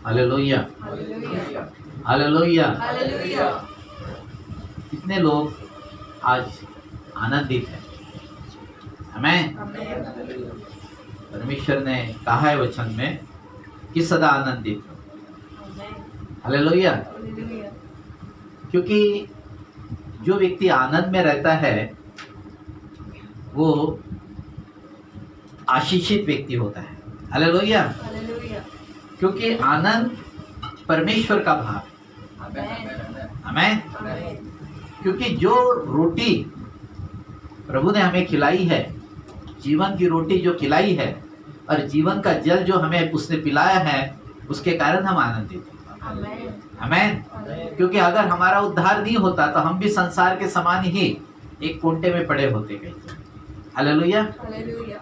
Hallelujah, hallelujah. कितने लोग आज आनंदित हैं? आमीन। परमेश्वर ने कहा है वचन में कि सदा आनंदित हो। हालेलुया। क्योंकि जो व्यक्ति आनंद में रहता है वो आशीषित व्यक्ति होता है। हालेलुया। क्योंकि आनंद परमेश्वर का भाव है। आमीन। क्योंकि जो रोटी प्रभु ने हमें खिलाई है, जीवन की रोटी जो खिलाई है और जीवन का जल जो हमें उसने पिलाया है, उसके कारण हम आनंदित हैं। आमीन। क्योंकि अगर हमारा उद्धार नहीं होता तो हम भी संसार के समान ही एक कोंटे में पड़े होते कहीं। हालेलुया।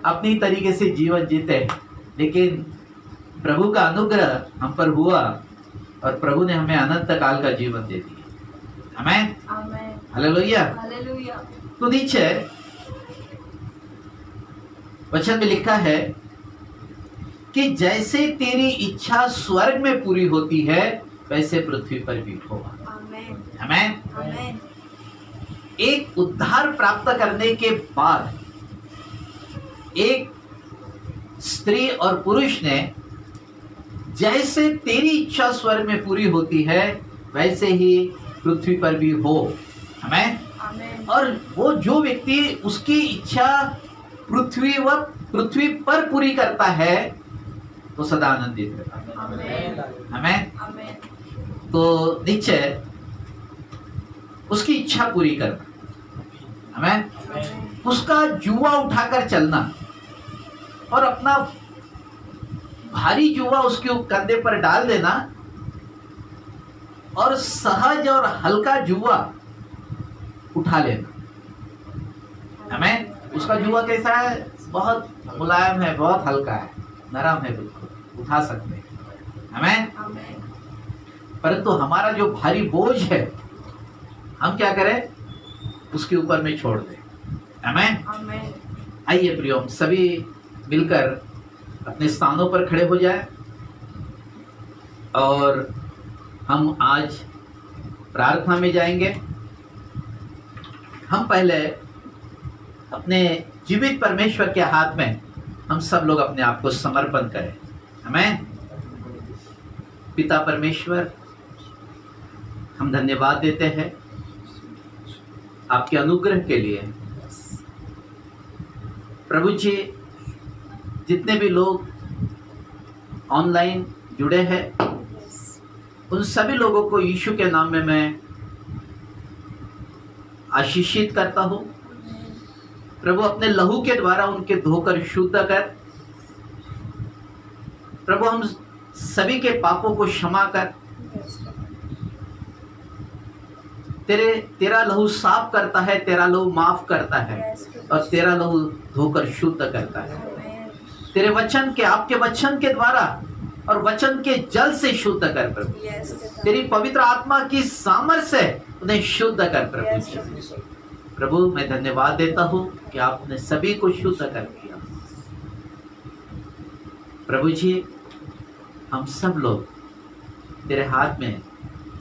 अपनी तरीके से जीवन जीते, लेकिन प्रभु का अनुग्रह हम पर हुआ और प्रभु ने हमें अनंत काल का जीवन दे दिया। आमीन। हालेलुया। तो नीचे वचन में लिखा है कि जैसे तेरी इच्छा स्वर्ग में पूरी होती है वैसे पृथ्वी पर भी हो। आमीन। एक उद्धार प्राप्त करने के बाद एक स्त्री और पुरुष ने जैसे तेरी इच्छा स्वर्ग में पूरी होती है वैसे ही पृथ्वी पर भी हो। आमीन। और वो जो व्यक्ति उसकी इच्छा पृथ्वी पर पूरी करता है तो सदा आनंदित रहता है। आमीन। तो नीचे उसकी इच्छा पूरी करना, आमीन। उसका जुआ उठाकर चलना और अपना भारी जुआ उसके कंधे पर डाल देना और सहज और हल्का जुआ उठा लेना। आमीन। उसका जुआ कैसा है? बहुत मुलायम है, बहुत हल्का है, नरम है, बिल्कुल उठा सकते हैं। आमीन। परंतु हमारा जो भारी बोझ है हम क्या करें? उसके ऊपर में छोड़ दें। आमीन। आइए प्रियो, हम सभी मिलकर अपने स्थानों पर खड़े हो जाए और हम आज प्रार्थना में जाएंगे। हम पहले अपने जीवित परमेश्वर के हाथ में हम सब लोग अपने आप को समर्पण करें। आमीन। पिता परमेश्वर, हम धन्यवाद देते हैं आपके अनुग्रह के लिए। प्रभु जी, जितने भी लोग ऑनलाइन जुड़े हैं उन सभी लोगों को यीशु के नाम में मैं आशीषित करता हूँ। प्रभु अपने लहू के द्वारा उनके धोकर शुद्ध कर। प्रभु हम सभी के पापों को क्षमा कर। तेरा लहू साफ करता है, तेरा लहू माफ करता है और तेरा लहू धोकर शुद्ध करता है। तेरे वचन के, आपके वचन के द्वारा और वचन के जल से शुद्ध कर प्रभु। तेरी पवित्र आत्मा की सामर्थ्य से उन्हें शुद्ध कर प्रभु। प्रभु मैं धन्यवाद देता हूँ कि आपने सभी को शुद्ध कर दिया। प्रभु जी, हम सब लोग तेरे हाथ में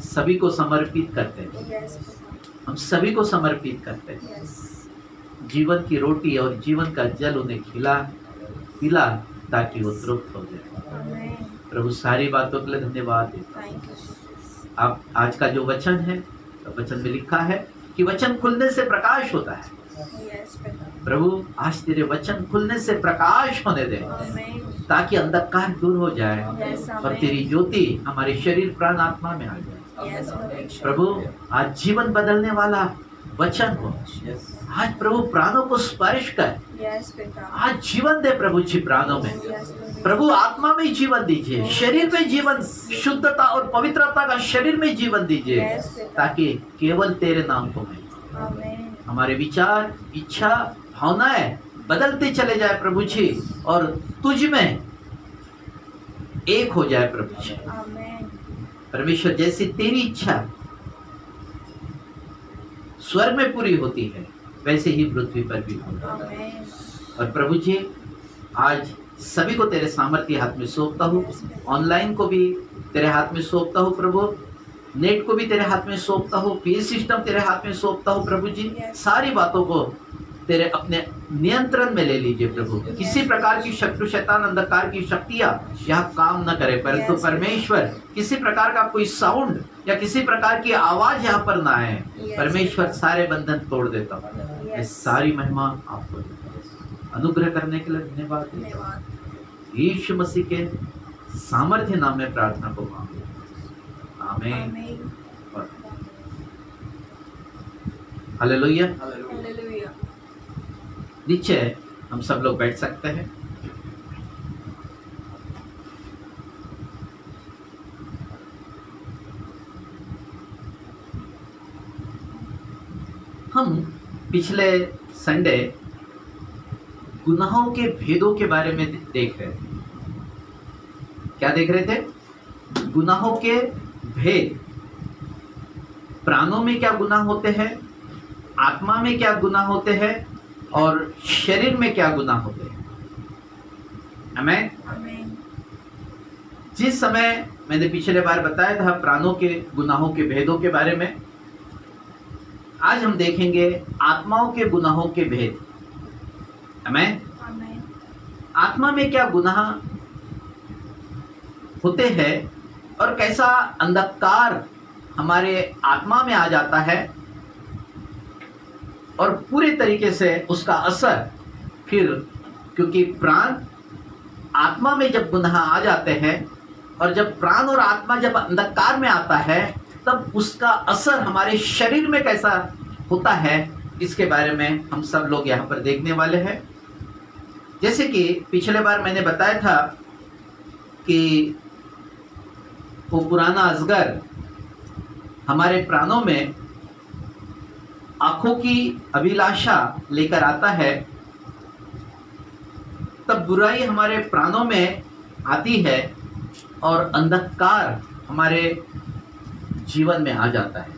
सभी को समर्पित करते हैं। हम सभी को समर्पित करते हैं। जीवन की रोटी और जीवन का जल उन्हें पिला ताकि वो तृप्त हो जाए। प्रभु सारी बातों के लिए धन्यवाद देता हूं। आप आज का जो वचन है, तो वचन में लिखा है कि वचन खुलने से प्रकाश होता है। प्रभु आज तेरे वचन खुलने से प्रकाश होने दे ताकि अंधकार दूर हो जाए और तेरी ज्योति हमारे शरीर प्राण आत्मा में आ जाए। प्रभु आज जीवन बदलने वाला वचन हो। आज प्रभु प्राणों को स्पर्श कर। आज जीवन दे प्रभु जी प्राणों में। प्रभु आत्मा में जीवन दीजिए, शरीर में जीवन, शुद्धता और पवित्रता का शरीर में जीवन दीजिए ताकि केवल तेरे नाम को मैं हमारे विचार, इच्छा, भावनाएं बदलते चले जाए प्रभु जी और तुझ में एक हो जाए प्रभु जी। परमेश्वर, जैसी तेरी इच्छा स्वर्ग में पूरी होती है वैसे ही पृथ्वी पर भी होगा। और प्रभु जी आज सभी को तेरे सामर्थ्य हाथ में सौंपता हूँ। ऑनलाइन को भी तेरे हाथ में सौंपता हूँ प्रभु, नेट को भी तेरे हाथ में सौंपता हूँ, पीएस सिस्टम तेरे हाथ में सौंपता हूँ प्रभु जी। सारी बातों को तेरे अपने नियंत्रण में ले लीजिए प्रभु। किसी प्रकार की शत्रु शैतान अंधकार की शक्तियां यहाँ काम न करे, परंतु परमेश्वर किसी प्रकार का कोई साउंड या किसी प्रकार की आवाज यहाँ पर ना आए। परमेश्वर सारे बंधन तोड़ देता हूँ। ये सारी महिमा आपको अनुग्रह करने के लिए धन्यवाद। यीशु मसीह के सामर्थ्य नाम में प्रार्थना को मांगो, आमीन। हालेलुया। नीचे हम सब लोग बैठ सकते हैं। हम पिछले संडे गुनाहों के भेदों के बारे में देख रहे थे। क्या देख रहे थे? गुनाहों के भेद। प्राणों में क्या गुनाह होते हैं, आत्मा में क्या गुनाह होते हैं और शरीर में क्या गुनाह होते हैं। आमीन। जिस समय मैंने पिछले बार बताया था प्राणों के गुनाहों के भेदों के बारे में, आज हम देखेंगे आत्माओं के गुनाहों के भेद। आमीन। आत्मा में क्या गुनाह होते हैं और कैसा अंधकार हमारे आत्मा में आ जाता है और पूरे तरीके से उसका असर फिर, क्योंकि प्राण आत्मा में जब गुनाह आ जाते हैं और जब प्राण और आत्मा जब अंधकार में आता है तब उसका असर हमारे शरीर में कैसा होता है, इसके बारे में हम सब लोग यहाँ पर देखने वाले हैं। जैसे कि पिछले बार मैंने बताया था कि वो पुराना अजगर हमारे प्राणों में आंखों की अभिलाषा लेकर आता है, तब बुराई हमारे प्राणों में आती है और अंधकार हमारे जीवन में आ जाता है।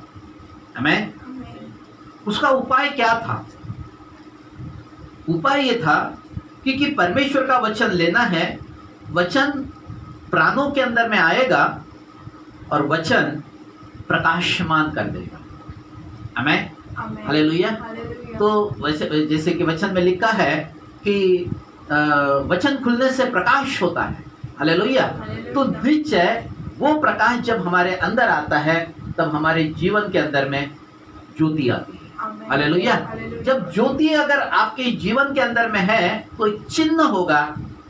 आमीन। उसका उपाय क्या था? उपाय ये था कि परमेश्वर का वचन लेना है, वचन प्राणों के अंदर में आएगा और वचन प्रकाशमान कर देगा। आमीन। हालेलुया। तो वैसे जैसे कि वचन में लिखा है कि वचन खुलने से प्रकाश होता है। हालेलुया। तो निश्चय वो प्रकाश जब हमारे अंदर आता है तब हमारे जीवन के अंदर में ज्योति आती है। हालेलुया। जब ज्योति अगर आपके जीवन के अंदर में है तो एक चिन्ह होगा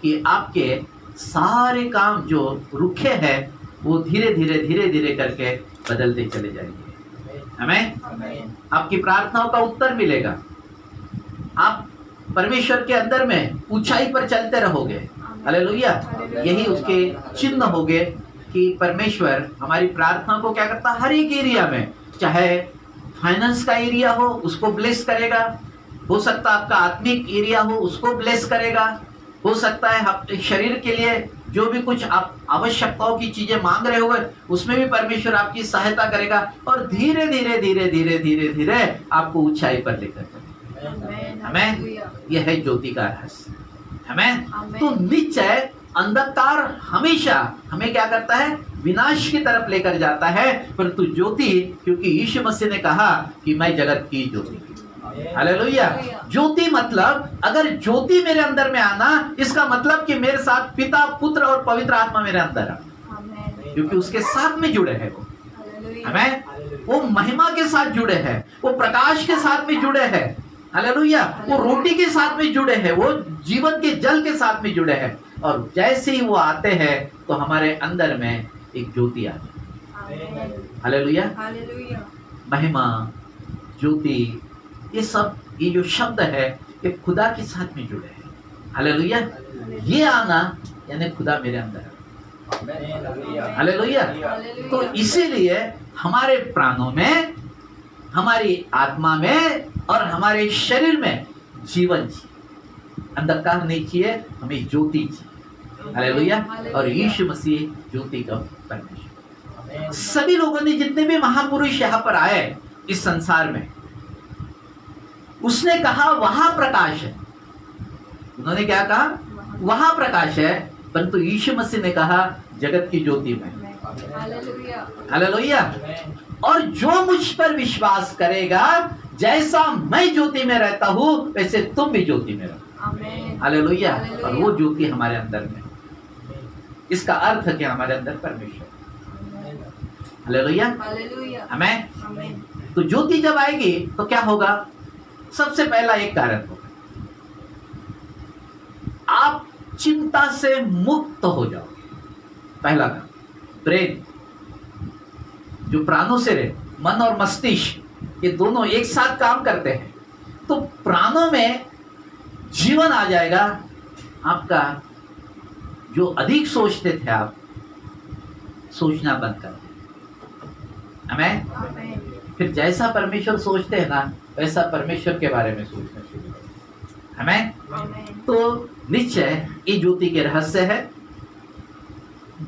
कि आपके सारे काम जो रुखे हैं वो धीरे धीरे धीरे धीरे करके बदलते चले जाएंगे। आमीन। आपकी प्रार्थनाओं का उत्तर मिलेगा। आप परमेश्वर के अंदर में ऊंचाई पर चलते रहोगे। हालेलुया। यही उसके चिन्ह होंगे कि परमेश्वर हमारी प्रार्थना को क्या करता है, हर एक एरिया में, चाहे फाइनेंस का एरिया हो उसको ब्लेस करेगा, हो सकता है आपका आत्मिक एरिया हो उसको ब्लेस करेगा, हो सकता है अपने शरीर के लिए जो भी कुछ आप आवश्यकताओं की चीजें मांग रहे होगे उसमें भी परमेश्वर आपकी सहायता करेगा और धीरे धीरे धीरे धीरे धीरे धीरे आपको ऊंचाई पर लेकर चलेगा। आमीन। यह है ज्योति का रहस्य। आमीन। तो निश्चय अंधकार हमेशा हमें क्या करता है, विनाश की तरफ लेकर जाता है, परंतु ज्योति, क्योंकि यीशु मसीह ने कहा कि मैं जगत की ज्योति। हालेलुया। ज्योति मतलब, अगर ज्योति मेरे अंदर में आना इसका मतलब कि मेरे साथ पिता, पुत्र और पवित्र आत्मा मेरे अंदर है, क्योंकि उसके साथ में जुड़े हैं वो। आमीन। वो महिमा के साथ जुड़े हैं, वो प्रकाश के साथ में जुड़े हैं। हालेलुया। वो रोटी के साथ में जुड़े हैं, वो जीवन के जल के साथ में जुड़े हैं, और जैसे ही वो आते हैं तो हमारे अंदर में एक ज्योति आती है। हालेलुया। महिमा, ज्योति, ये सब, ये जो शब्द है ये खुदा के साथ में जुड़े हैं। हालेलुया। ये आना यानी खुदा मेरे अंदर है। हालेलुया। तो इसीलिए हमारे प्राणों में, हमारी आत्मा में और हमारे शरीर में जीवन चाहिए, अंधकार नहीं चाहिए, हमें ज्योति चाहिए। हालेलुया। और यीशु मसीह ज्योति का परमेश्वर। सभी लोगों ने, जितने भी महापुरुष यहाँ पर आए इस संसार में, उसने कहा वहां प्रकाश है। उन्होंने क्या कहा? वहां प्रकाश है, परंतु यीशु मसीह ने कहा जगत की ज्योति में। हालेलुया। हालेलुया। और जो मुझ पर विश्वास करेगा, जैसा मैं ज्योति में रहता हूं वैसे तुम भी ज्योति में रहो। आमीन। हालेलुया। हालेलुया। और वो ज्योति हमारे अंदर में, इसका अर्थ है कि हमारे अंदर परमेश्वर। हालेलुया। हालेलुया। आमीन। आमीन। तो ज्योति जब आएगी तो क्या होगा? सबसे पहला एक कारण होगा, आप चिंता से मुक्त हो जाओगे। पहला काम, ब्रेन जो प्राणों से रहे, मन और मस्तिष्क ये दोनों एक साथ काम करते हैं, तो प्राणों में जीवन आ जाएगा आपका। जो अधिक सोचते थे आप, सोचना बंद कर दें। आमीन। आमीन। फिर जैसा परमेश्वर सोचते हैं ना, वैसा परमेश्वर के बारे में सोचना शुरू करें। आमीन। आमीन। तो निश्चय ये ज्योति के रहस्य है।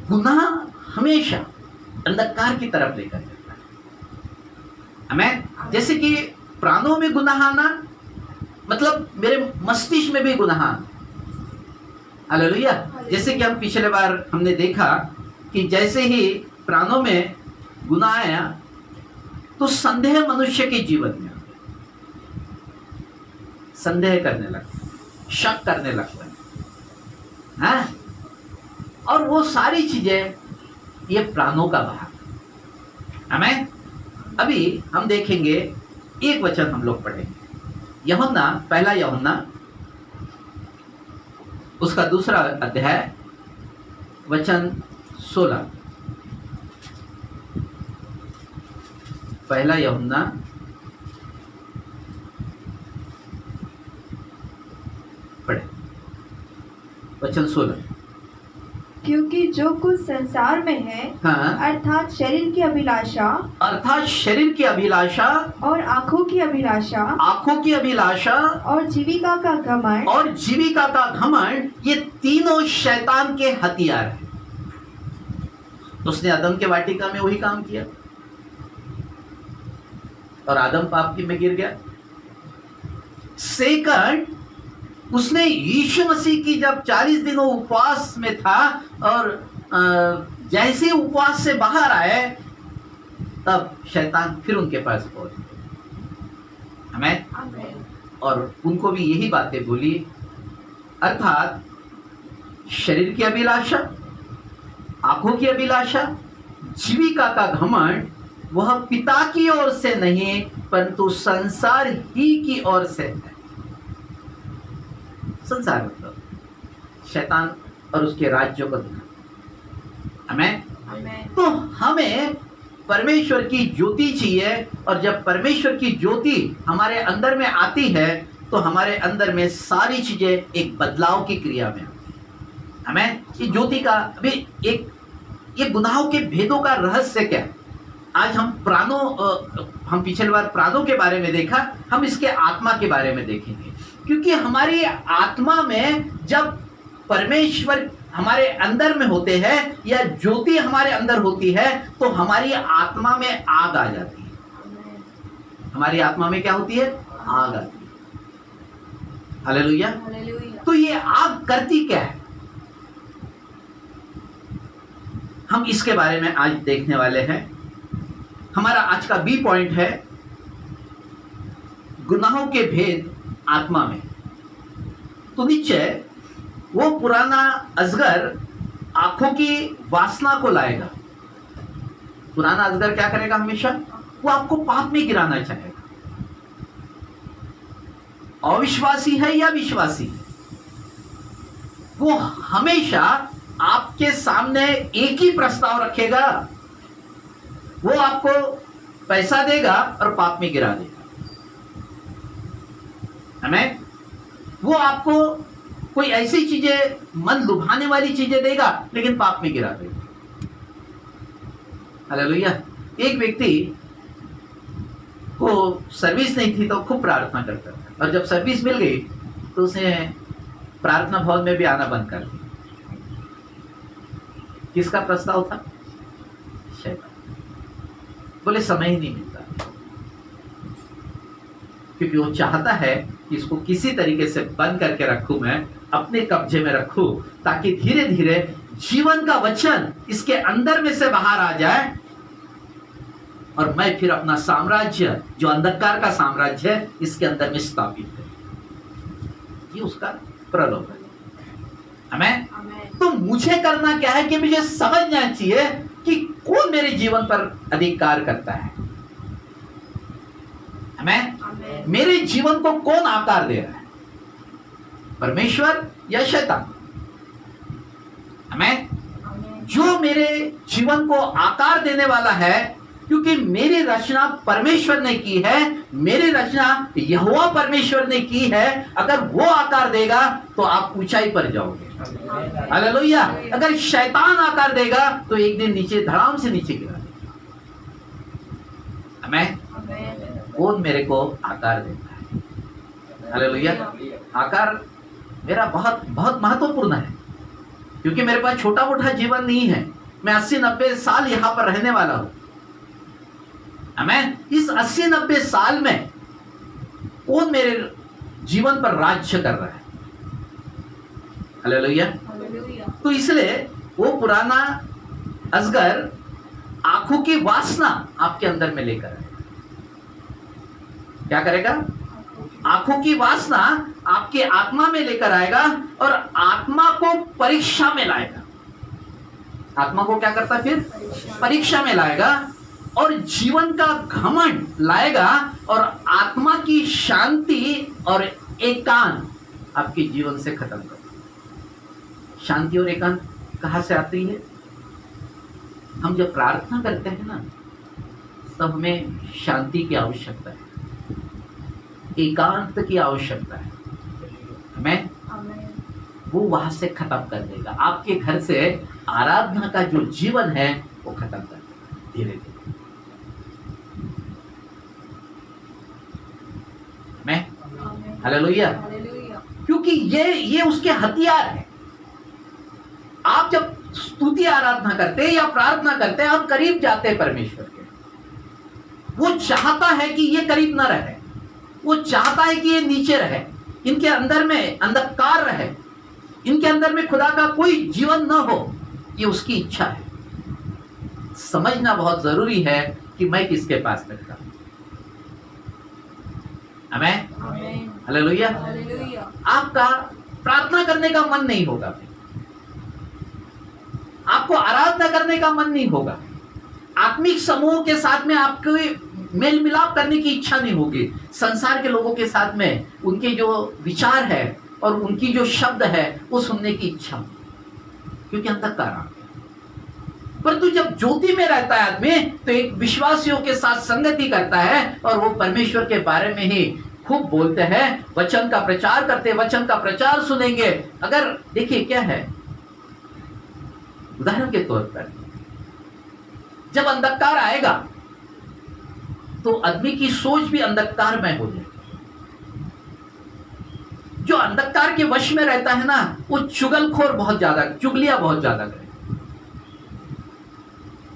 गुनाह हमेशा अंधकार की तरफ लेकर जाता है। आमीन। जैसे कि प्राणों में गुनाह आना, मतलब मेरे मस्तिष्क में भी गुनाह आना। हालेलुया। जैसे कि हम पिछले बार हमने देखा कि जैसे ही प्राणों में गुनाह आया तो संदेह मनुष्य के जीवन में संदेह करने लगता है, शक करने लगता है, हाँ? और वो सारी चीजें ये प्राणों का भाग। आमीन। अभी हम देखेंगे, एक वचन हम लोग पढ़ेंगे, यूहन्ना, पहला यूहन्ना उसका 2 अध्याय वचन 16। पहला यूहन्ना पढ़े, वचन 16। क्योंकि जो कुछ संसार में है, हाँ, अर्थात शरीर की अभिलाषा अर्थात शरीर की अभिलाषा और आंखों की अभिलाषा आंखों की अभिलाषा और जीविका का घमंड और जीविका का घमंड, ये तीनों शैतान के हथियार हैं। उसने आदम के वाटिका में वही काम किया और आदम पाप की में गिर गया। सेकंड, उसने यीशु मसीह की जब 40 दिनों उपवास में था और जैसे उपवास से बाहर आए तब शैतान फिर उनके पास पहुंच गया। आमीन। आमीन। और उनको भी यही बातें बोली, अर्थात शरीर की अभिलाषा, आंखों की अभिलाषा, जीविका का घमंड, वह पिता की ओर से नहीं परंतु संसार ही की ओर से है। संसार मतलब शैतान और उसके राज्यों को दिखा। आमीन। आमीन। तो हमें परमेश्वर की ज्योति चाहिए, और जब परमेश्वर की ज्योति हमारे अंदर में आती है तो हमारे अंदर में सारी चीजें एक बदलाव की क्रिया में आती है। आमीन। ये ज्योति का अभी एक, ये गुनाहों के भेदों का रहस्य क्या है? आज हम हम पिछली बार प्राणों के बारे में देखा, हम इसके आत्मा के बारे में देखेंगे, क्योंकि हमारी आत्मा में जब परमेश्वर हमारे अंदर में होते हैं या ज्योति हमारे अंदर होती है तो हमारी आत्मा में आग आ जाती है। हमारी आत्मा में क्या होती है? आग आती है। हालेलुया। हालेलुया। तो ये आग करती क्या है, हम इसके बारे में आज देखने वाले हैं। हमारा आज का बी पॉइंट है गुनाहों के भेद आत्मा में। तो निश्चय वो पुराना अजगर आंखों की वासना को लाएगा। पुराना अजगर क्या करेगा? हमेशा वो आपको पाप में गिराना चाहेगा। अविश्वासी है या विश्वासी, वो हमेशा आपके सामने एक ही प्रस्ताव रखेगा, वो आपको पैसा देगा और पाप में गिरा देगा। हमें वो आपको कोई ऐसी चीजें, मन लुभाने वाली चीजें देगा लेकिन पाप में गिरा देगा। हालेलुया। एक व्यक्ति को सर्विस नहीं थी तो खूब प्रार्थना करता था, और जब सर्विस मिल गई तो उसने प्रार्थना भवन में भी आना बंद कर दिया। किसका प्रस्ताव था? शैतान। बोले समय ही नहीं मिलता, क्योंकि वो चाहता है कि इसको किसी तरीके से बंद करके रखूं मैं अपने कब्जे में रखूं, ताकि धीरे धीरे जीवन का वचन इसके अंदर में से बाहर आ जाए और मैं फिर अपना साम्राज्य, जो अंधकार का साम्राज्य है, इसके अंदर में स्थापित करूं। ये उसका प्रलोभन है। आमेन। तो मुझे करना क्या है कि मुझे समझना चाहिए कि कौन मेरे जीवन पर अधिकार करता है। आमेन। मेरे जीवन को कौन आकार दे रहा है, परमेश्वर या शैतान? आमेन। जो मेरे जीवन को आकार देने वाला है, क्योंकि मेरी रचना परमेश्वर ने की है, मेरी रचना यहोवा परमेश्वर ने की है। अगर वो आकार देगा तो आप ऊंचाई पर जाओगे। हालेलुया। अगर शैतान आकार देगा तो एक दिन नीचे, धड़ाम से नीचे गिरा देगा। आमेन। कौन मेरे को आकार देता है? हालेलुया। आकार मेरा बहुत बहुत महत्वपूर्ण है, क्योंकि मेरे पास छोटा मोटा जीवन नहीं है। मैं 80-90 साल यहां पर रहने वाला हूं। आमेन। इस 80-90 साल में कौन मेरे जीवन पर राज्य कर रहा है? हालेलुया। तो इसलिए वो पुराना अजगर आंखों की वासना आपके अंदर में लेकर आएगा। क्या करेगा? आंखों की वासना आपके आत्मा में लेकर आएगा और आत्मा को परीक्षा में लाएगा। आत्मा को क्या करता है फिर? परीक्षा में लाएगा और जीवन का घमंड लाएगा और आत्मा की शांति और एकांत आपके जीवन से खत्म कर। शांति और एकांत कहां से आती है? हम जब प्रार्थना करते हैं ना, तब हमें शांति की आवश्यकता है, एकांत की आवश्यकता है। हमें वो वहां से खत्म कर देगा। आपके घर से आराधना का जो जीवन है वो खत्म कर देगा धीरे धीरे। मैं हालेलुया। क्योंकि ये उसके हथियार है। आप जब स्तुति आराधना करते हैं या प्रार्थना करते हैं, आप करीब जाते हैं परमेश्वर के। वो चाहता है कि ये करीब ना रहे, वो चाहता है कि ये नीचे रहे, इनके अंदर में अंधकार रहे, इनके अंदर में खुदा का कोई जीवन न हो। ये उसकी इच्छा है। समझना बहुत जरूरी है कि मैं किसके पास बैठा हूं। आमेन। हालेलुया। आपका प्रार्थना करने का मन नहीं होगा, आपको आराधना करने का मन नहीं होगा, आत्मिक समूह के साथ में आपको मेल मिलाप करने की इच्छा नहीं होगी, संसार के लोगों के साथ में उनके जो विचार है और उनकी जो शब्द है वो सुनने की इच्छा, क्योंकि अंधकार आ गया। परंतु जब ज्योति में रहता है आदमी, तो एक विश्वासियों के साथ संगति करता है और वो परमेश्वर के बारे में ही खूब बोलते हैं, वचन का प्रचार करते हैं, वचन का प्रचार सुनेंगे। अगर देखिए क्या है, उदाहरण के तौर पर जब अंधकार आएगा तो आदमी की सोच भी अंधकार में हो जाएगी। जो अंधकार के वश में रहता है ना, वो चुगलखोर बहुत ज्यादा, चुगलियां बहुत ज्यादा करे,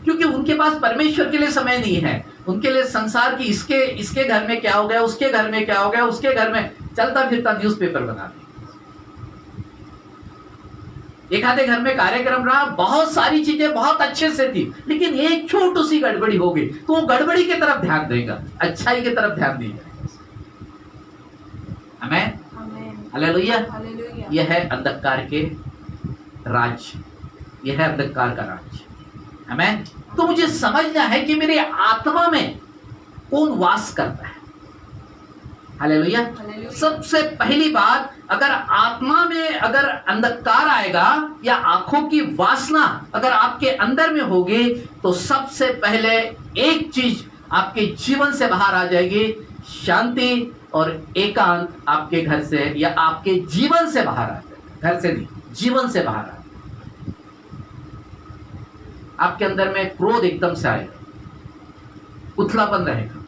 क्योंकि उनके पास परमेश्वर के लिए समय नहीं है। उनके लिए संसार की इसके घर में क्या हो गया, उसके घर में क्या हो गया, उसके घर में चलता फिरता न्यूज़पेपर बना दे। एक आधे घर में कार्यक्रम रहा, बहुत सारी चीजें बहुत अच्छे से थी, लेकिन एक छोटी सी गड़बड़ी हो गई तो वो गड़बड़ी की तरफ ध्यान देगा, अच्छाई की तरफ ध्यान नहीं देगा। आमेन। हालेलुया। यह है अंधकार के राज्य, यह है अंधकार का राज्य। आमेन। तो मुझे समझना है कि मेरे आत्मा में कौन वास करता है। हालेलुया। सबसे पहली बात, अगर आत्मा में अगर अंधकार आएगा या आंखों की वासना अगर आपके अंदर में होगी, तो सबसे पहले एक चीज आपके जीवन से बाहर आ जाएगी, शांति और एकांत आपके घर से या आपके जीवन से बाहर आ जाएगा। घर से नहीं, जीवन से बाहर आ जाएगा। आपके अंदर में क्रोध एकदम से आएगा, उथलापन रहेगा।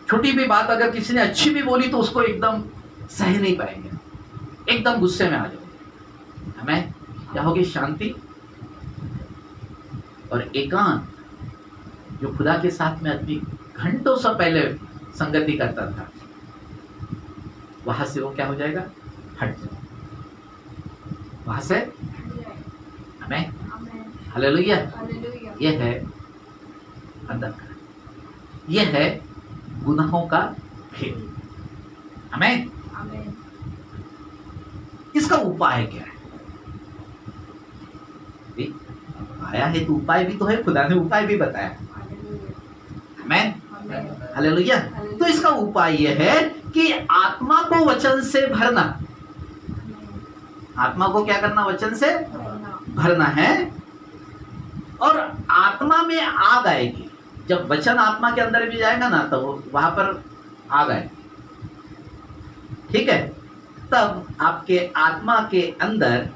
छोटी भी बात अगर किसी ने अच्छी भी बोली तो उसको एकदम सह नहीं पाएंगे, एकदम गुस्से में आ जाओगे। हमें क्या होगी? शांति और एकांत। जो खुदा के साथ में आदमी घंटों से पहले संगति करता था, वहां से वो क्या हो जाएगा? हट जाएगा। वहां से हमें आमेन हालेलुया। हालेलुया यह है अंधकार, यह है गुनाहों का खेल। हमें आमेन इसका उपाय क्या है? आया है तो उपाय भी तो है, खुदा ने उपाय भी बताया। Hallelujah amen amen hallelujah. तो इसका उपाय यह है कि आत्मा को वचन से भरना। आत्मा को क्या करना? वचन से भरना है। और आत्मा में आग आएगी। जब वचन आत्मा के अंदर भी जाएगा ना, तो वहां पर आग आएगी। ठीक है? तब आपके आत्मा के अंदर,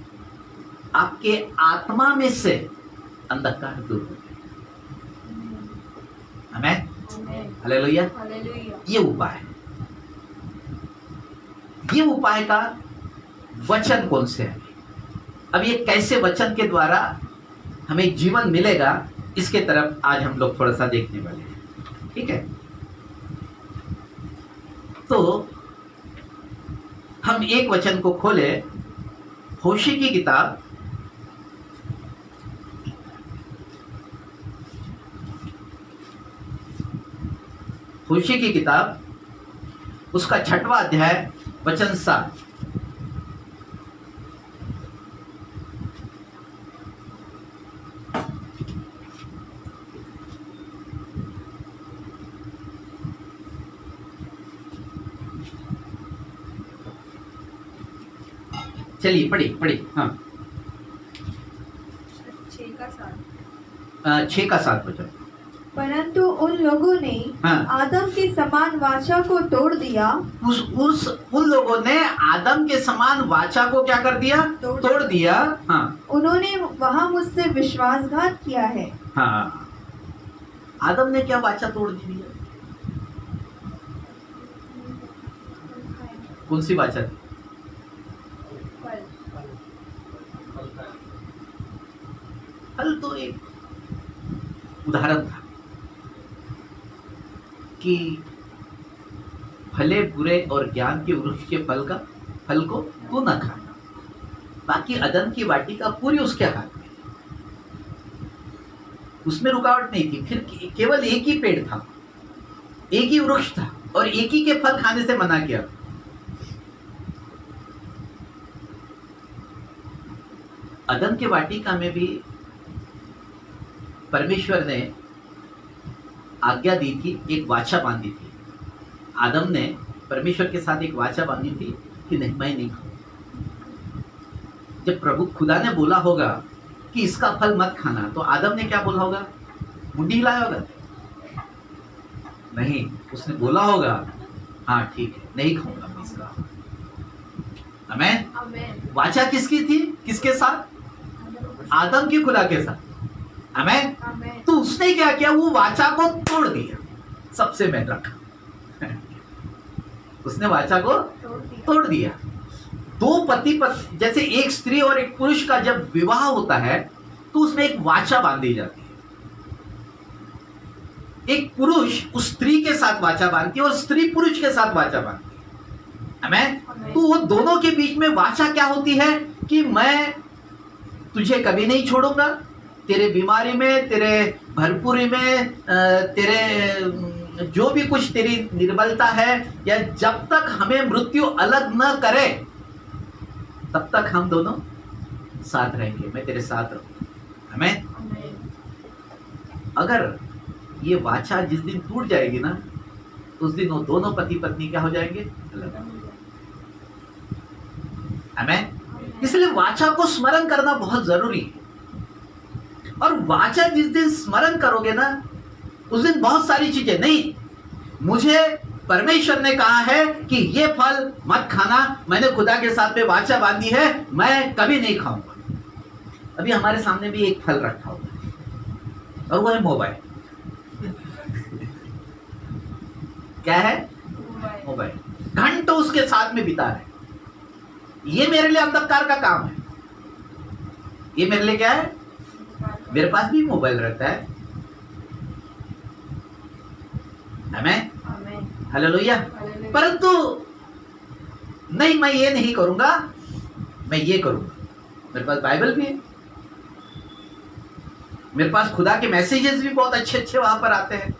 आपके आत्मा में से अंधकार दूर हो जाएगा। आमेन आमेन हालेलुया। हालेलुया ये उपाय है। ये उपाय का वचन कौन से है? अब ये कैसे वचन के द्वारा हमें जीवन मिलेगा, इसके तरफ आज हम लोग थोड़ा सा देखने वाले हैं। ठीक है? तो हम एक वचन को खोले, होशी की किताब, होशी की किताब, उसका 6वां अध्याय वचन 7। चलिए पढ़ी। हाँ 6 का 7 वचन। परंतु उन लोगों ने हाँ। आदम की समान वाचा को तोड़ दिया। उन लोगों ने आदम के समान वाचा को क्या कर दिया? तोड़ दिया। हाँ उन्होंने वहाँ मुझसे विश्वासघात किया है। हाँ, आदम ने क्या वाचा तोड़ दी है? कौन सी वाचा थी? फल तो एक उदाहरण था कि भले बुरे और ज्ञान के वृक्ष के फल को तू न खाना। बाकी अदन की वाटिका पूरी उसके हाथ में, उसमें रुकावट नहीं थी। फिर केवल एक ही पेड़ था, एक ही वृक्ष था, और एक ही के फल खाने से मना किया। अदन की वाटिका में भी परमेश्वर ने आज्ञा दी थी, एक वाचा बांधी थी। आदम ने परमेश्वर के साथ एक वाचा बांधी थी कि नहीं, मैं नहीं खाऊंगा। जब प्रभु खुदा ने बोला होगा कि इसका फल मत खाना, तो आदम ने क्या बोला होगा? मुंडी हिलाया होगा? नहीं, उसने बोला होगा हाँ ठीक है, नहीं खाऊंगा मैं इसका। आमेन। आमेन वाचा किसकी थी? किसके साथ? आदम की खुदा के साथ। आमेन। आमेन तो उसने क्या किया? वो वाचा को तोड़ दिया। सबसे मैं रखा उसने वाचा को तोड़ दिया। दो पति पत्नी, जैसे एक स्त्री और एक पुरुष का जब विवाह होता है तो उसमें एक वाचा बांधी जाती है। एक पुरुष उस स्त्री के साथ वाचा बांधती है और स्त्री पुरुष के साथ वाचा बांधती है। आमेन। तो वो दोनों के बीच में वाचा क्या होती है कि मैं तुझे कभी नहीं छोड़ूंगा, तेरे बीमारी में, तेरे भरपूरी में, तेरे जो भी कुछ तेरी निर्बलता है, या जब तक हमें मृत्यु अलग न करे तब तक हम दोनों साथ रहेंगे, मैं तेरे साथ रहूंगा। आमेन। अगर ये वाचा जिस दिन टूट जाएगी ना, उस दिन वो दोनों पति पत्नी क्या हो जाएंगे? अलग। आमेन। इसलिए वाचा को स्मरण करना बहुत जरूरी है। और वाचा जिस दिन स्मरण करोगे ना, उस दिन बहुत सारी चीजें नहीं, मुझे परमेश्वर ने कहा है कि ये फल मत खाना, मैंने खुदा के साथ में वाचा बांधी है, मैं कभी नहीं खाऊंगा। अभी हमारे सामने भी एक फल रखा हुआ है और वो है मोबाइल। क्या है? मोबाइल। घंटों उसके साथ में बिता रहे। ये मेरे लिए अंधकार का काम है। ये मेरे लिए क्या है? मेरे पास भी मोबाइल रहता है। आमेन। हालेलुया। परंतु नहीं, मैं ये नहीं करूंगा, मैं ये करूंगा। मेरे पास बाइबल भी है, मेरे पास खुदा के मैसेजेस भी बहुत अच्छे अच्छे वहां पर आते हैं,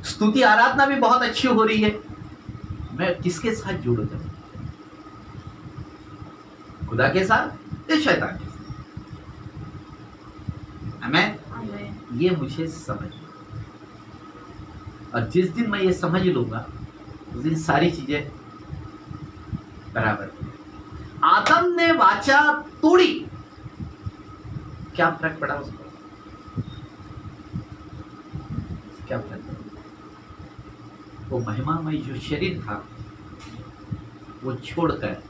स्तुति आराधना भी बहुत अच्छी हो रही है। मैं किसके साथ जुड़ जाऊं? खुदा के साथ या शैतान के साथ? आमीन। Amen. ये मुझे समझ, और जिस दिन मैं ये समझ लूंगा उस दिन सारी चीजें बराबर। आदम ने वाचा तोड़ी, क्या फर्क पड़ा उसको? क्या फर्क पड़ा? वो महिमामय जो शरीर था वो छोड़कर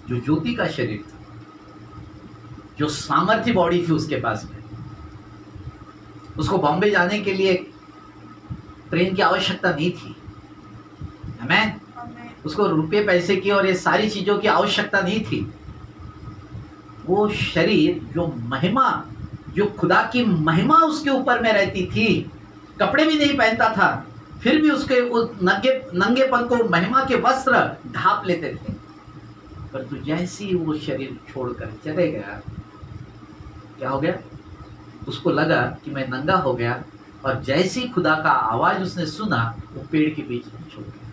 जो ज्योति का शरीर था, जो सामर्थ्य बॉडी थी उसके पास में, उसको बॉम्बे जाने के लिए ट्रेन की आवश्यकता नहीं थी। आमीन। Amen. उसको रुपये पैसे की और ये सारी चीजों की आवश्यकता नहीं थी। वो शरीर जो महिमा, जो खुदा की महिमा उसके ऊपर में रहती थी, कपड़े भी नहीं पहनता था, फिर भी उसके उस नंगेपन को महिमा के वस्त्र ढांप लेते थे। पर तू जैसे ही वो शरीर छोड़कर चले गया, क्या हो गया? उसको लगा कि मैं नंगा हो गया, और जैसे ही खुदा का आवाज उसने सुना, वो पेड़ के बीच में छोड़ गया।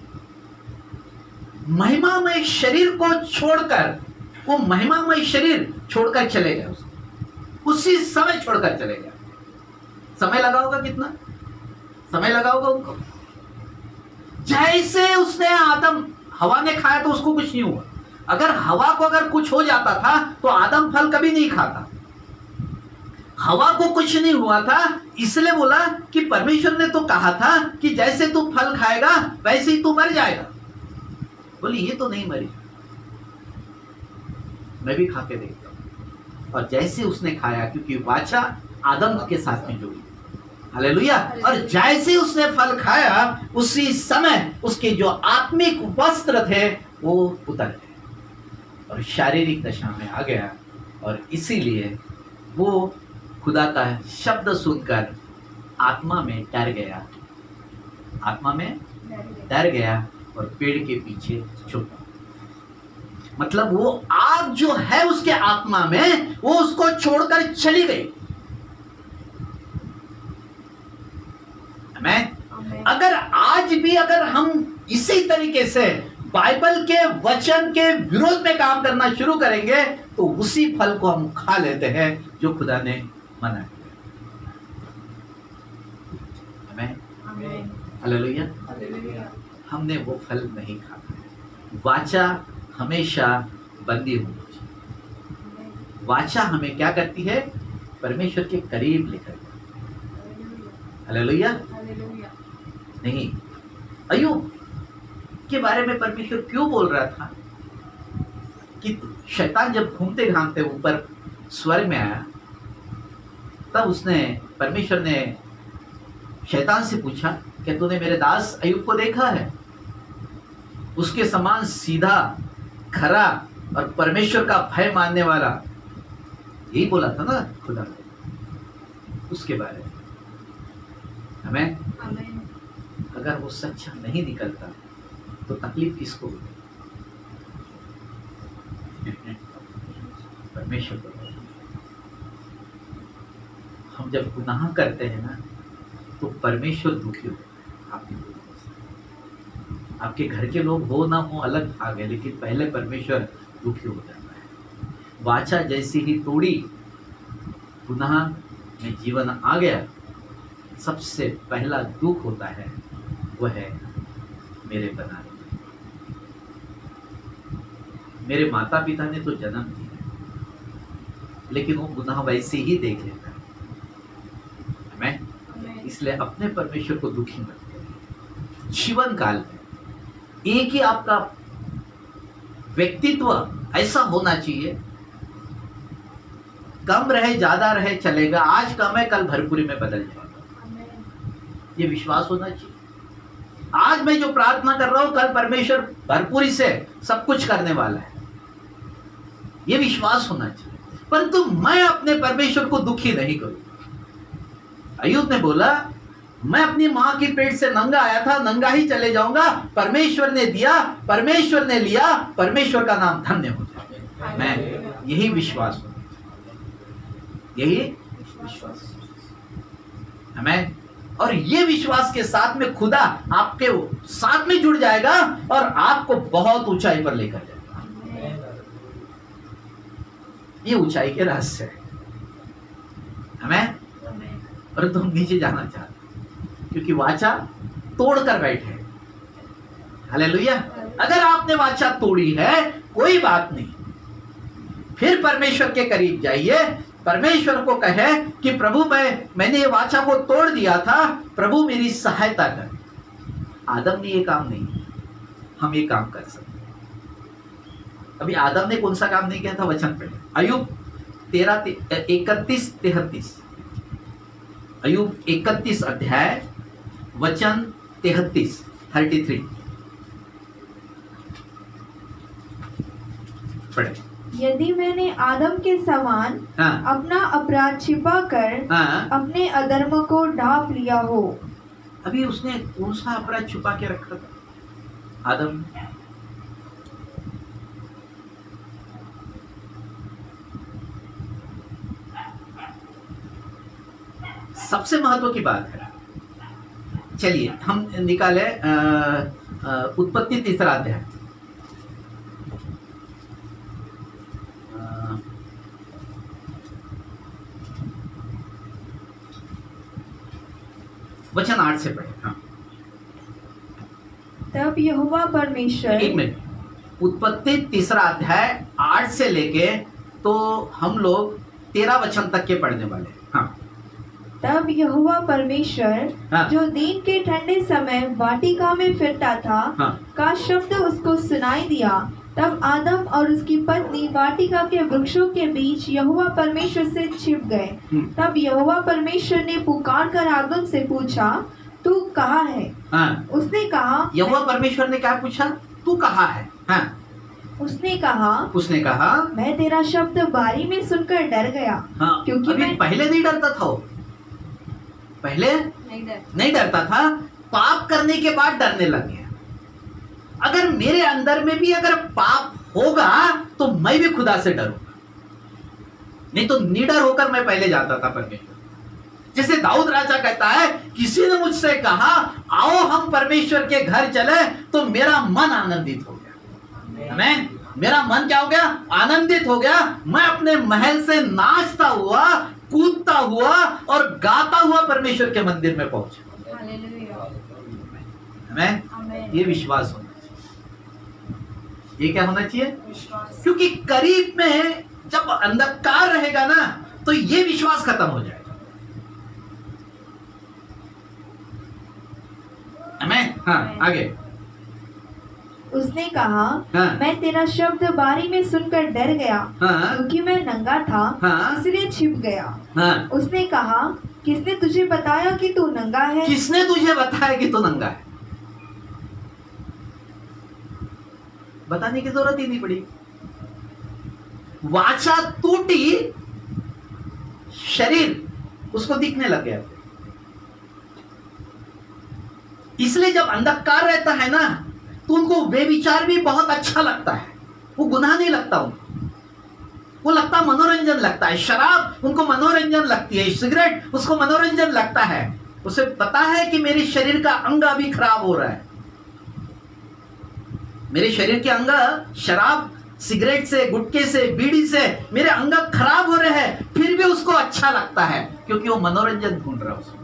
महिमामय शरीर को छोड़कर, वो महिमामय शरीर छोड़कर चले गए, उसी समय छोड़कर चले गए। समय लगा होगा, कितना समय लगा होगा उनको। जैसे उसने आदम, हवा ने खाया तो उसको कुछ नहीं हुआ। अगर हवा को अगर कुछ हो जाता था तो आदम फल कभी नहीं खाता। हवा को कुछ नहीं हुआ था, इसलिए बोला कि परमेश्वर ने तो कहा था कि जैसे तू फल खाएगा वैसे ही तू मर जाएगा। बोली ये तो नहीं मरी, मैं भी खा के देखता हूं। और जैसे उसने खाया, क्योंकि वाचा आदम के साथ में जुड़ी, हालेलुया। और जैसे उसने फल खाया, उसी समय उसके जो आत्मिक वस्त्र थे वो उतर गए और शारीरिक दशा में आ गया। और इसीलिए वो खुदा का शब्द सुनकर आत्मा में डर गया, आत्मा में डर गया और पेड़ के पीछे छुपा। मतलब वो आग जो है उसके आत्मा में, वो उसको छोड़कर चली गई। आमीन। अगर आज भी अगर हम इसी तरीके से बाइबल के वचन के विरोध में काम करना शुरू करेंगे तो उसी फल को हम खा लेते हैं जो खुदा ने मना किया। आमीन। हालेलुया। Hallelujah. हमने वो फल नहीं खाया। वाचा हमेशा बंदी होनी चाहिए। वाचा हमें क्या करती है? परमेश्वर के करीब लेकर। हालेलुया। Hallelujah. नहीं, अय्यूब के बारे में परमेश्वर क्यों बोल रहा था कि शैतान जब घूमते घामते ऊपर स्वर्ग में आया, तब उसने, परमेश्वर ने शैतान से पूछा, क्या तूने मेरे दास अय्यूब को देखा है? उसके समान सीधा, खरा और परमेश्वर का भय मानने वाला। यही बोला था ना खुदा ने उसके बारे में। हमें Amen. अगर वो सच्चा नहीं निकलता तो तकलीफ किसको होगी? परमेश्वर को। हम जब गुनाह करते हैं ना तो परमेश्वर दुखी होता है। आपकी वजह से। आपके घर के लोग हो ना हो अलग भाग है, लेकिन पहले परमेश्वर दुखी हो जाता है। वाचा जैसी ही तोड़ी, गुनाह में जीवन आ गया, सबसे पहला दुख होता है वह है मेरे बनाने। मेरे माता पिता ने तो जन्म दिया, लेकिन वो गुनाह वैसे ही देख लेता है। मैं Amen. इसलिए अपने परमेश्वर को दुखी मत करिए। जीवन काल में एक ही आपका व्यक्तित्व ऐसा होना चाहिए, कम रहे ज्यादा रहे चलेगा, आज कम है कल भरपूरी में बदल जाएगा। Amen. ये विश्वास होना चाहिए। आज मैं जो प्रार्थना कर रहा हूं, कल परमेश्वर भरपूरी से सब कुछ करने वाला है, ये विश्वास होना चाहिए। परंतु मैं अपने परमेश्वर को दुखी नहीं करूं। अय्यूब ने बोला, मैं अपनी मां की पेट से नंगा आया था, नंगा ही चले जाऊंगा। परमेश्वर ने दिया, परमेश्वर ने लिया, परमेश्वर का नाम धन्य हो जाए। मैं यही विश्वास हो, यही विश्वास, हमें, और ये विश्वास के साथ में खुदा आपके साथ में जुड़ जाएगा और आपको बहुत ऊंचाई पर लेकर जाएगा। ये ऊंचाई के रहस्य है, हमें, और तुम नीचे जाना चाहते क्योंकि वाचा तोड़कर बैठे। हालेलुया। अगर आपने वाचा तोड़ी है कोई बात नहीं, फिर परमेश्वर के करीब जाइए, परमेश्वर को कहे कि प्रभु मैंने ये वाचा को तोड़ दिया था, प्रभु मेरी सहायता कर। आदम ने ये काम नहीं, हम ये काम कर सकते। अभी आदम ने कौन सा काम नहीं किया था? वचन पढ़े, अय्यूब 31-33, अय्यूब 31 अध्याय वचन 33 पढ़े। यदि मैंने आदम के समान अपना अपराध छिपा कर अपने अधर्म को ढांप लिया हो। अभी उसने कौन सा अपराध छुपा के रखा था आदम? सबसे महत्व की बात है, चलिए हम निकाले उत्पत्ति 3 अध्याय, वचन 8 से पढ़े। हाँ। तब यहोवा परमेश्वर, एक मिनट, उत्पत्ति 3 अध्याय 8 से लेके तो हम लोग 13 वचन तक के पढ़ने वाले हैं। हाँ। तब यहोवा परमेश्वर जो दिन के ठंडे समय वाटिका में फिरता था का शब्द उसको सुनाई दिया। तब आदम और उसकी पत्नी वाटिका के वृक्षों के बीच यहोवा परमेश्वर से छिप गए। तब यहोवा परमेश्वर ने पुकार कर आदम से पूछा, तू कहाँ है? उसने कहा, यहोवा परमेश्वर ने क्या पूछा? तू कहाँ है? उसने कहा, मैं तेरा शब्द बारी में सुनकर डर गया। क्योंकि मैं पहले नहीं डरता था, पहले नहीं डरता था, पाप करने के बाद डरने लग गया। अगर मेरे अंदर में भी अगर पाप होगा तो मैं भी खुदा से डरूंगा, नहीं तो निडर होकर मैं पहले जाता था परमेश्वर। जैसे दाऊद राजा कहता है, किसी ने मुझसे कहा आओ हम परमेश्वर के घर चले, तो मेरा मन आनंदित हो गया। हमें मेरा मन क्या हो गया? आनंदित हो गया। मैं अपने महल से नाचता हुआ, कूदता हुआ और गाता हुआ परमेश्वर के मंदिर में पहुंचा। हमें ये विश्वास होना चाहिए। ये क्या होना चाहिए? क्योंकि करीब में जब अंधकार रहेगा ना तो ये विश्वास खत्म हो जाएगा। हमें आगे उसने कहा, मैं तेरा शब्द बारी में सुनकर डर गया। क्योंकि मैं नंगा था इसलिए छिप गया। उसने कहा, किसने तुझे बताया कि तू नंगा है? किसने तुझे बताया कि तू नंगा है? बताने की जरूरत ही नहीं पड़ी। वाचा टूटी, शरीर उसको दिखने लग गया। इसलिए जब अंधकार रहता है ना तो उनको वे विचार भी बहुत अच्छा लगता है, वो गुनाह नहीं लगता उनको, वो लगता मनोरंजन लगता है। शराब उनको मनोरंजन लगती है, सिगरेट उसको मनोरंजन लगता है। उसे पता है कि मेरे शरीर का अंग अभी खराब हो रहा है, मेरे शरीर के अंग शराब, सिगरेट से, गुटखे से, बीड़ी से मेरे अंग खराब हो रहे हैं, फिर भी उसको अच्छा लगता है क्योंकि वो मनोरंजन ढूंढ रहा है उसमें।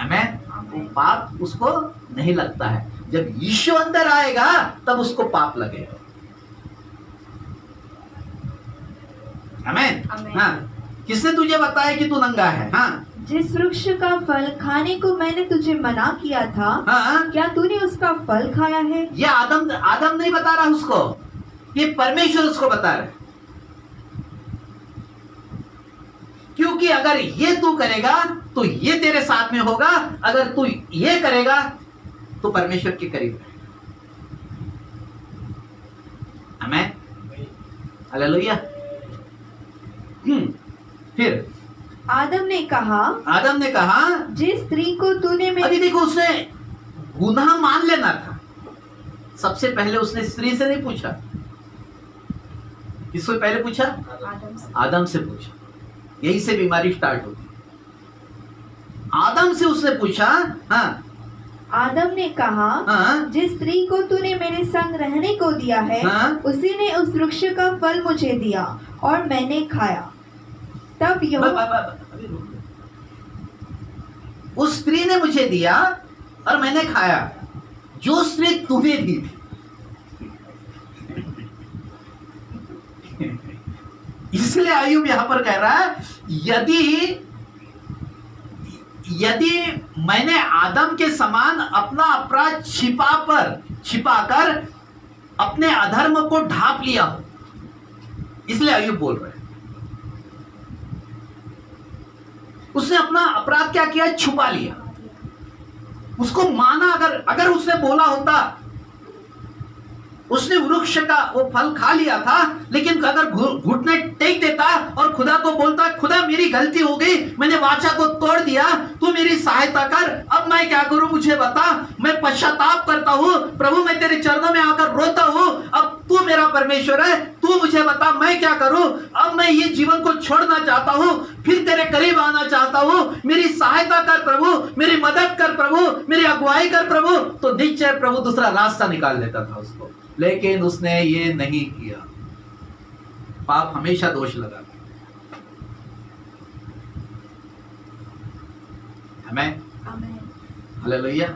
हमें पाप उसको नहीं लगता है। जब यीशु अंदर आएगा तब उसको पाप लगेगा। आमीन। हाँ, किसने तुझे बताया कि तू नंगा है? हाँ, जिस वृक्ष का फल खाने को मैंने तुझे मना किया था, क्या तूने उसका फल खाया है? ये आदम नहीं बता रहा उसको, ये परमेश्वर उसको बता रहा है। क्योंकि अगर ये तू करेगा तो ये तेरे साथ में होगा, अगर तू ये करेगा तो परमेश्वर के करीब रहेगा। आमीन, हालेलुया। फिर आदम ने कहा, जिस स्त्री को तूने अभी देखो, उसने गुनाह मान लेना था। सबसे पहले उसने स्त्री से नहीं पूछा, किससे पहले पूछा? आदम से। आदम से पूछा। यही से बीमारी स्टार्ट होती। आदम से उसने पूछा। हाँ, आदम ने कहा, हाँ, जिस स्त्री को तूने मेरे संग रहने को दिया है, हाँ, उसी ने उस वृक्ष का फल मुझे दिया और मैंने खाया। तब यहोवा अभी रुक। उस स्त्री ने मुझे दिया और मैंने खाया, जो स्त्री तुम्हें दी थी। इसलिए अय्यूब यहां पर कह रहा है, यदि मैंने आदम के समान अपना अपराध छिपाकर अपने अधर्म को ढांप लिया हो, इसलिए अय्यूब बोल रहे हैं। उसने अपना अपराध क्या किया? छुपा लिया। उसको माना, अगर उसने बोला होता, उसने वृक्ष का वो फल खा लिया था, लेकिन अगर घुटने टेक देता और खुदा को बोलता, खुदा मेरी गलती हो गई, मैंने वाचा को तोड़ दिया, तू मेरी सहायता कर, अब मैं क्या करूं मुझे बता, मैं पश्चाताप करता हूं प्रभु, मैं तेरे चरणों में आकर रोता हूं, अब तू मेरा परमेश्वर है, तू मुझे बता मैं क्या करूं, अब मैं ये जीवन को छोड़ना चाहता हूं, फिर तेरे करीब आना चाहता हूं, मेरी सहायता कर प्रभु, मेरी मदद कर प्रभु, मेरी अगुवाई कर प्रभु, तो निश्चय प्रभु दूसरा रास्ता निकाल देता था उसको। लेकिन उसने ये नहीं किया। पाप हमेशा दोष लगा। आमेन, हालेलुया।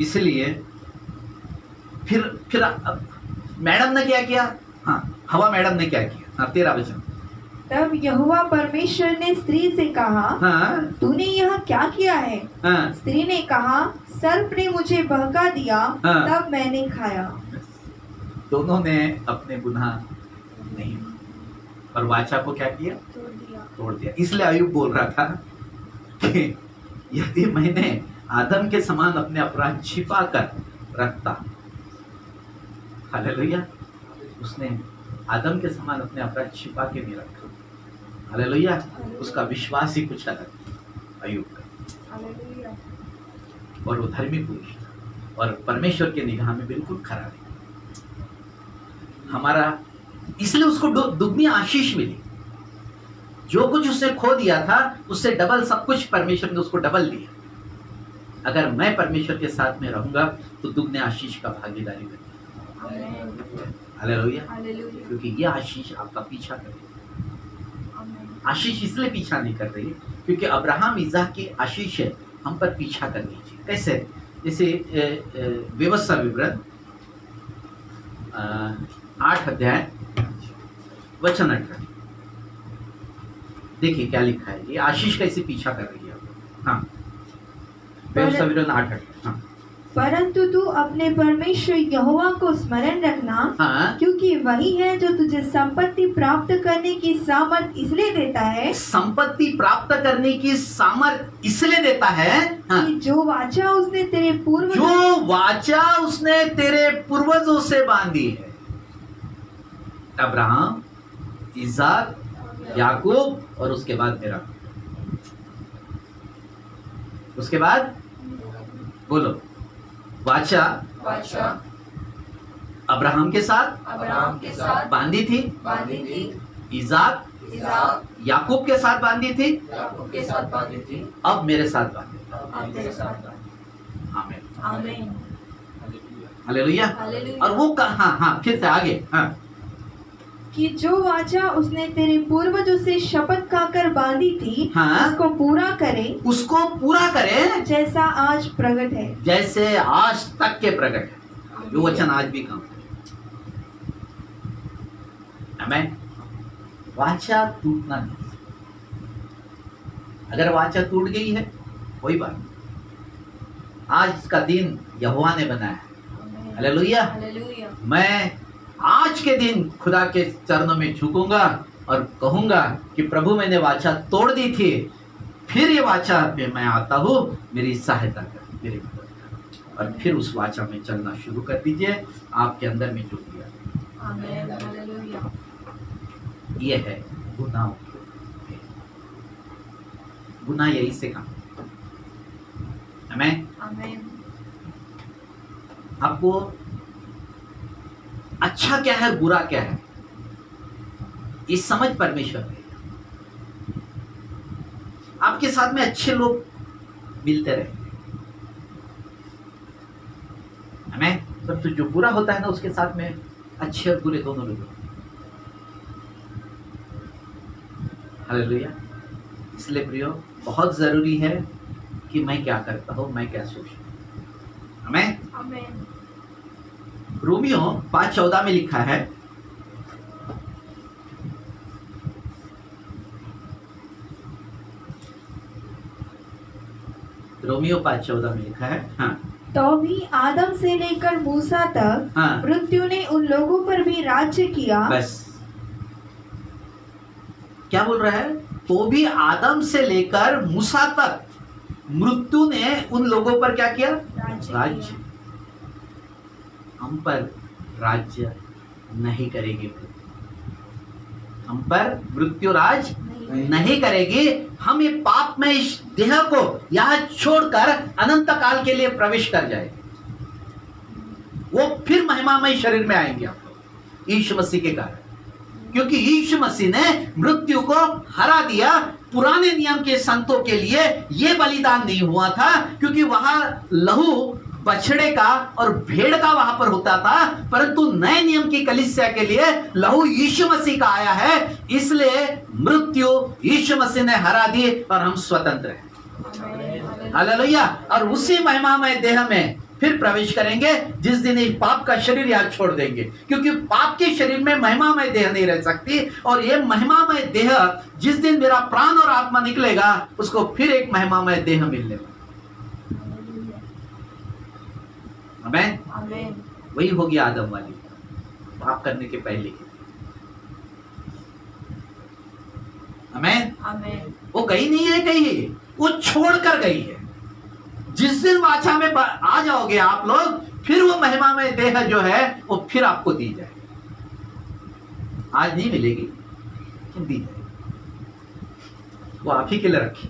इसलिए फिर मैडम ने क्या किया? हाँ, हवा मैडम ने क्या किया? हाँ, 13 वचन। तब यहोवा परमेश्वर ने स्त्री से कहा, हाँ, तूने यह क्या किया है? हाँ, स्त्री ने कहा, सर्प ने मुझे बहका दिया, हाँ, तब मैंने खाया। दोनों ने अपने गुनाह नहीं, और वाचा को क्या किया? तोड़ दिया। इसलिए अय्यूब बोल रहा था कि यदि मैंने आदम के समान अपने अपराध छिपा कर रखता, हालेलुया, उसने आदम के समान अपने अपराध छिपा के नहीं रखा। हालेलुया, उसका विश्वास ही कुछ अलग अय्यूब का। और वो धर्मी पुरुष था और परमेश्वर के निगाह में बिल्कुल खरा नहीं। हमारा इसलिए उसको दुगनी आशीष मिली। जो कुछ उसने खो दिया था उससे डबल सब कुछ परमेश्वर ने उसको डबल दिया। अगर मैं परमेश्वर के साथ में रहूंगा तो दुगने आशीष का भागीदारी करेंगे। हालेलुया, क्योंकि ये आशीष आपका पीछा करेगी। आशीष इसलिए पीछा नहीं कर रही क्योंकि अब्राहम इज़ाक की आशीष है हम पर पीछा करनी चाहिए। कैसे? जैसे व्यवस्था विवरण 8 अध्याय वचन 18, देखिए क्या लिखा है। ये आशीष कैसे पीछा कर रही है। हाँ, व्यवस्था विवरण 8। हाँ, परंतु तू अपने परमेश्वर यहोवा को स्मरण रखना, हाँ, क्योंकि वही है जो तुझे संपत्ति प्राप्त करने की सामर्थ इसलिए देता है। संपत्ति प्राप्त करने की सामर्थ इसलिए देता है, हाँ, कि जो वाचा उसने तेरे पूर्वजों से बांधी है। अब्राहम, इज़ाक, याकूब और उसके बाद मेरा, उसके बाद बोलो, वाचा अब्राहम के साथ बांधी थी, इज़ाक याकूब के साथ बांधी थी, अब मेरे साथ बांधी। आमीन, हालेलुया। और वो हाँ, फिर से आगे, हाँ, कि जो वाचा उसने तेरे पूर्वजों से शपथ खाकर बांधी थी, हाँ, उसको पूरा करे, जैसा आज प्रकट है, जैसे आज तक के प्रकट है। जो वचन आज भी काम है। आमीन। वाचा टूटना नहीं। अगर वाचा टूट गई है कोई बात नहीं, आज इसका दिन यहोवा ने बनाया है। हालेलुया। मैं आज के दिन खुदा के चरणों में झुकूंगा और कहूंगा कि प्रभु मैंने वाचा तोड़ दी थी, फिर ये वाचा पे मैं आता हूँ, मेरी सहायता कर, मेरी मदद कर, और फिर उस वाचा में चलना शुरू कर दीजिए। आपके अंदर में जो दिया ये है गुनाह। गुनाह यही से काम। आमीन। आपको अच्छा क्या है बुरा क्या है, ये समझ परमेश्वर देगा। आपके साथ में अच्छे लोग मिलते रहेंगे, हमें तो जो बुरा होता है ना उसके साथ में अच्छे और बुरे दोनों लोग। हालेलुया। इसलिए प्रियो बहुत जरूरी है कि मैं क्या करता हूं, मैं क्या सोचता हूं। हमें आमीन। रोमियो 5:14 में लिखा है, रोमियो 5:14 में लिखा है, हाँ, तो भी आदम से लेकर मूसा तक हाँ, मृत्यु ने उन लोगों पर भी राज्य किया। बस क्या बोल रहा है, तो भी आदम से लेकर मूसा तक मृत्यु ने उन लोगों पर क्या किया, राज्य। हम पर राज्य नहीं करेगी, हम पर मृत्यु राज नहीं करेगी। हम ये पाप में इस देह को यहाँ छोड़कर अनंत काल के लिए प्रवेश कर जाएंगे। वो फिर महिमामय शरीर में आएंगे आप लोग यीशु मसीह के कारण, क्योंकि यीशु मसीह ने मृत्यु को हरा दिया। पुराने नियम के संतों के लिए यह बलिदान नहीं हुआ था, क्योंकि वहां लहू बछड़े का और भेड़ का वहां पर होता था, परंतु नए नियम की कलीसिया के लिए लहू यीशु मसीह का आया है। इसलिए मृत्यु यीशु मसीह ने हरा दी और हम स्वतंत्र हैं। हालेलुया। और उसी महिमामय देह में फिर प्रवेश करेंगे जिस दिन इस पाप का शरीर याद छोड़ देंगे, क्योंकि पाप के शरीर में महिमामय देह नहीं रह सकती। और ये महिमामय देह जिस दिन मेरा प्राण और आत्मा निकलेगा, उसको फिर एक महिमामय देह मिलने वाला। आमीन। आमीन। वही होगी आदम वाली पाप करने के पहले की। आमीन। आमीन। वो गई नहीं है कहीं, वो छोड़कर गई है। जिस दिन वाचा में आ जाओगे आप लोग, फिर वो महिमा में देह जो है वो फिर आपको दी जाएगी। आज नहीं मिलेगी, दी जाएगी, वो आप ही के लिए रखी।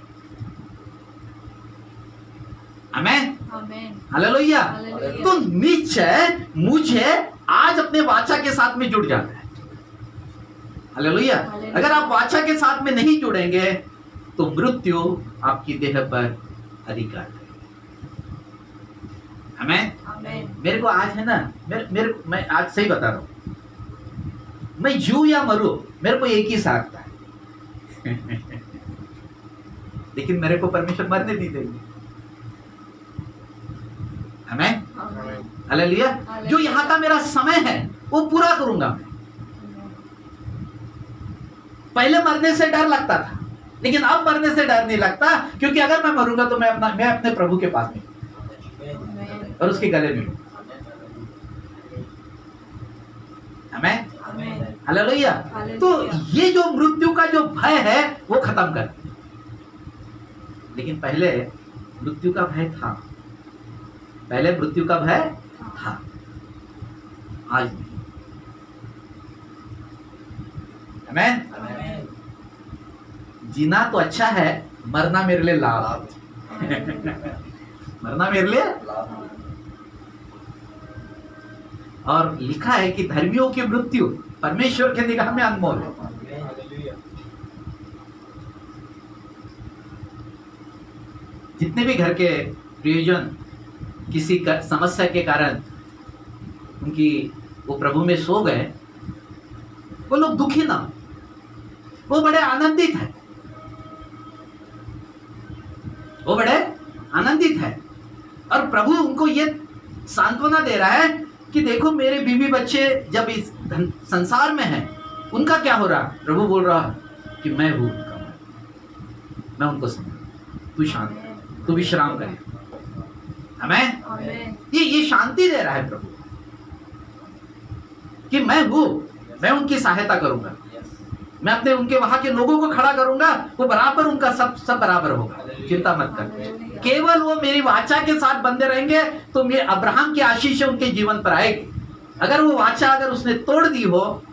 आमीन। आमीन। हालेलुया। हालेलुया। तो निश्चय मुझे आज अपने वाचा के साथ में जुड़ जाना है। हालेलुया। हालेलुया। अगर आप वाचा के साथ में नहीं जुड़ेंगे तो मृत्यु आपकी देह पर अधिकार करेगी। आमीन। आमीन। मेरे को आज है ना, मैं आज सही बता रहा हूं, मैं जीऊं या मरूं मेरे को एक ही साथ है लेकिन मेरे को परमेश्वर मरने नहीं देंगे। आमीन। हालेलुया। जो यहाँ का मेरा समय है वो पूरा करूंगा मैं। पहले मरने से डर लगता था, लेकिन अब मरने से डर नहीं लगता, क्योंकि अगर मैं मरूंगा तो मैं अपने प्रभु के पास में और उसके गले में। आमीन। हालेलुया। तो ये जो मृत्यु का जो भय है वो खत्म कर, लेकिन पहले मृत्यु का भय था, पहले मृत्यु का भय था, आज नहीं। आमीन। जीना तो अच्छा है, मरना मेरे लिए लाभ मरना मेरे लिए। और लिखा है कि धर्मियों की मृत्यु परमेश्वर के निगाह में अनमोल है। जितने भी घर के प्रियजन किसी समस्या के कारण उनकी वो प्रभु में सो गए, वो लोग दुखी ना, वो बड़े आनंदित है, वो बड़े आनंदित है। और प्रभु उनको ये सांत्वना दे रहा है कि देखो मेरे बीवी बच्चे जब इस संसार में हैं, उनका क्या हो रहा। प्रभु बोल रहा है कि मैं हूं उनका, मैं उनको समझ, तू शांत, तू विश्राम करे। हमें ये शांति दे रहा है प्रभु कि मैं हूं, मैं उनकी सहायता करूंगा, मैं अपने उनके वहां के लोगों को खड़ा करूंगा, वो बराबर उनका सब बराबर होगा, चिंता मत कर। केवल वो मेरी वाचा के साथ बंधे रहेंगे तो ये अब्राहम की आशीष उनके जीवन पर आएगी। अगर वो वाचा अगर उसने तोड़ दी हो,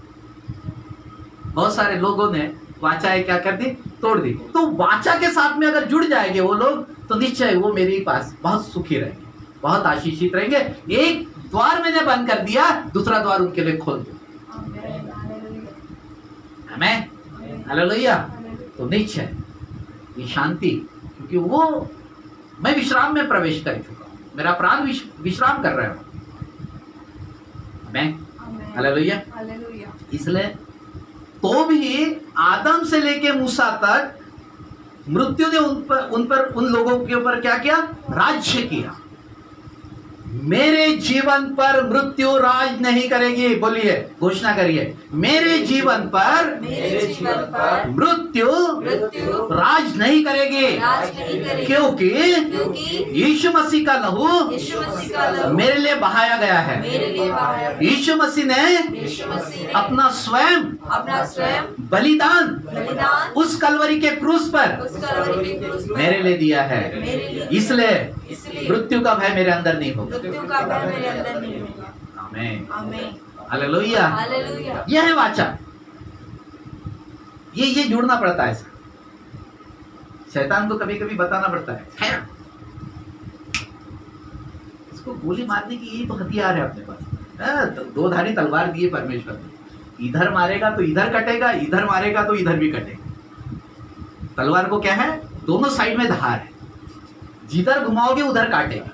बहुत सारे लोगों ने वाचाएं क्या कर दी, तोड़ दी, तो वाचा के साथ में अगर जुड़ जाएंगे वो लोग, तो निश्चय वो मेरे पास बहुत सुखी रहेंगे, बहुत आशीषित रहेंगे। एक द्वार मैंने बंद कर दिया, दूसरा द्वार उनके लिए खोल दो। Amen. Hallelujah. आमेन, हालेलुया। तो निश्चय ये शांति, क्योंकि वो मैं विश्राम में प्रवेश कर चुका हूं, मेरा प्राण विश्राम कर रहा है। आमेन, Amen. हालेलुया। Hallelujah. इसलिए तो भी आदम से लेके मूसा तक मृत्यु ने उन लोगों के ऊपर क्या किया? राज्य किया। मेरे जीवन पर मृत्यु राज नहीं करेगी। बोलिए, घोषणा करिए, मेरे जीवन पर मृत्यु राज नहीं करेगी, क्योंकि यीशु मसीह का लहू मेरे लिए बहाया गया है। यीशु मसीह ने अपना स्वयं बलिदान उस कलवरी के क्रूस पर मेरे लिए दिया है। इसलिए मृत्यु का भय मेरे अंदर नहीं होगा। आमीन, हालेलुया। यह है वाचा। ये जुड़ना पड़ता है। शैतान को कभी कभी बताना पड़ता है, इसको गोली मारने की यही तो हथियार है अपने पास। दो धारी तलवार दिए परमेश्वर ने, इधर मारेगा तो इधर कटेगा, इधर मारेगा तो इधर भी कटेगा। तलवार को क्या है? दोनों साइड में धार है, जिधर घुमाओगे उधर काटेगा।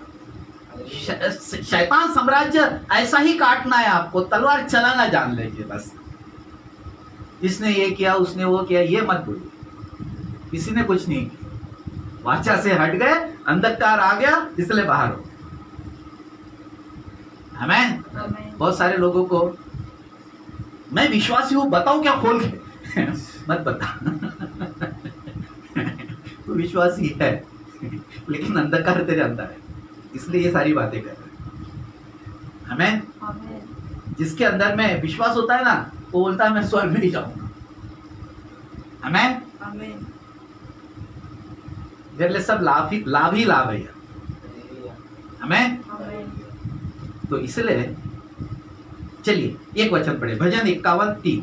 शैतान साम्राज्य ऐसा ही काटना है आपको, तलवार चलाना जान लीजिए बस। इसने ये किया, उसने वो किया, ये मत बोलिए। किसी ने कुछ नहीं किया, वाचा से हट गए, अंधकार आ गया, इसलिए बाहर हो। आमीन। बहुत सारे लोगों को मैं विश्वासी हूं, बताओ क्या खोल के मत बता तू विश्वासी है लेकिन अंधकार तेरे अंदर है, इसलिए ये सारी बातें कर रहे हैं। आमीन। जिसके अंदर में विश्वास होता है ना, वो बोलता है मैं स्वर्ग में ही जाऊंगा। आमीन। मेरे लिए सब लाभ ही लाभ है। आमीन। तो इसलिए चलिए एक वचन पढ़े, भजन 51:3।